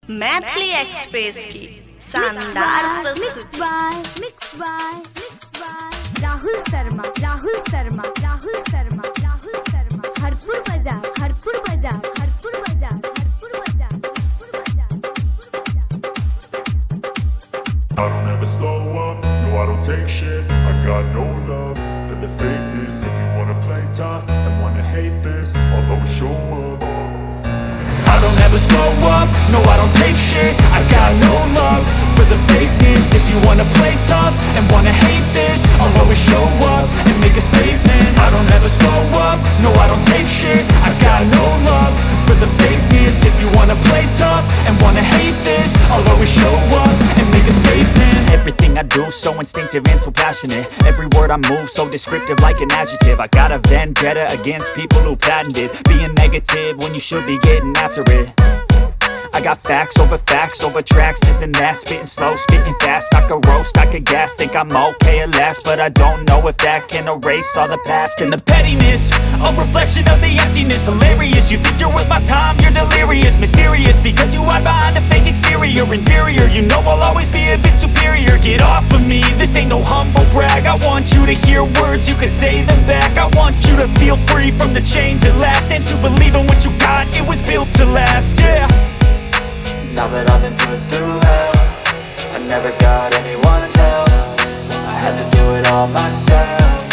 Maithili express की शानदार प्रस्तुति। मिक्स बाय राहुल शर्मा हरपुर बाजार I don't ever slow up, no I don't take shit. I got no love for the fakeness. If you wanna play tough and wanna hate this, I'll always show up. I don't ever slow up, no I don't take shit. I got no love for the fakeness. If you wanna play tough and wanna hate this, I'll always show up and make a statement. I don't ever slow up, no I don't take shit. I got no love for the fakeness. If you wanna play tough and wanna hate this, I'll always show up and make a statement. Everything I do so instinctive and so passionate. Every word I move so descriptive like an adjective. I got a vendetta against people who patented being negative when you should be getting after it. I got facts over tracks, this and that. Spitting slow, spitting fast. I could roast, I could gas. Think I'm okay at last, but I don't know if that can erase all the past. And the pettiness, a reflection of the emptiness. Hilarious, you think you're worth my time, you're delirious. Mysterious, because you hide behind a fake exterior. Inferior, you know I'll always be a bit superior. Get off of me, this ain't no humble brag. I want you to hear words, you can say them back. I want you to feel free from the chains at last, and to believe in what you got, it was built to last, yeah. Now that I've been put through hell, I never got anyone's help. I had to do it all myself.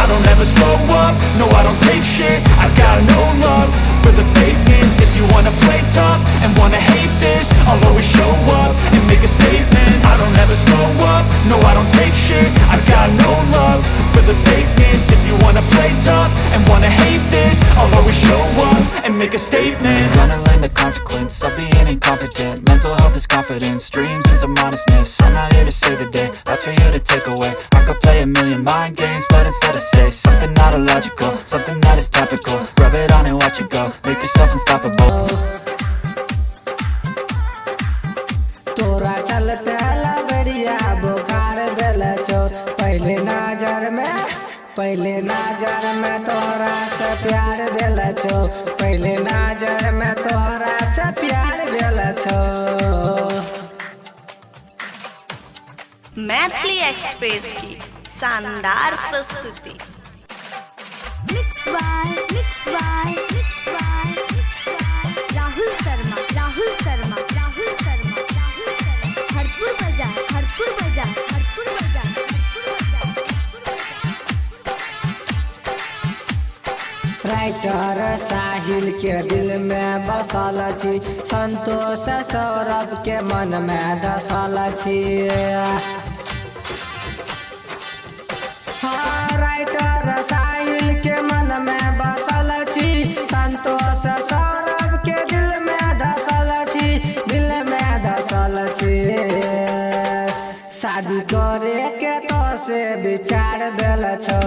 I don't ever slow up, no I don't take shit. I got no love for the fakeness. If you wanna play tough and wanna hate this, I'll always show up and make a statement. I don't ever slow up, no I don't take shit. I got no love for the fakeness. If you wanna play tough and wanna hate this, I'll always show up and make a statement. Gonna learn the consequence of being incompetent. Mental health is confidence, dreams and some honestness. I'm not here to save the day, that's for you to take away. I could play a million mind games, but instead I say something not illogical, something that is topical. Rub it on and watch it go, make yourself unstoppable. तोरा चलते लबड़िया बुखार दिल चो। पहले नजर में तोरा से प्यार दिल छो। पहले नजर में तोरा से प्यार दिल छो। मैथिली एक्सप्रेस की शानदार प्रस्तुति। मिक्स बाय राहुल शर्मा हरपुर बाजार राइटर साहिल के दिल में बसल छी, संतोष सौरभ के मन में धसल छी। हाँ, राइटर साहिल के मन में बसल छी, संतोष सौरभ के दिल में धसल छी। शादी करे के तो से विचार दिल छो।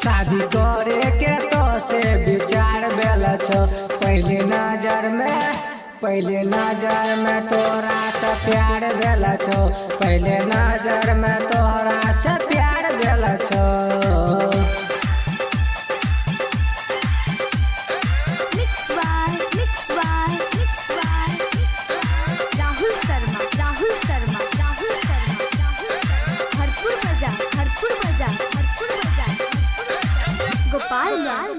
शादी करे के तो से विचार भेल छो। पहले नजर में तोरा से प्यार भेल छो। पहले नजर में तोरा से प्यार भेल छो। मिक्स बाय राहुल शर्मा हरपुर बाजार गोपालगंज।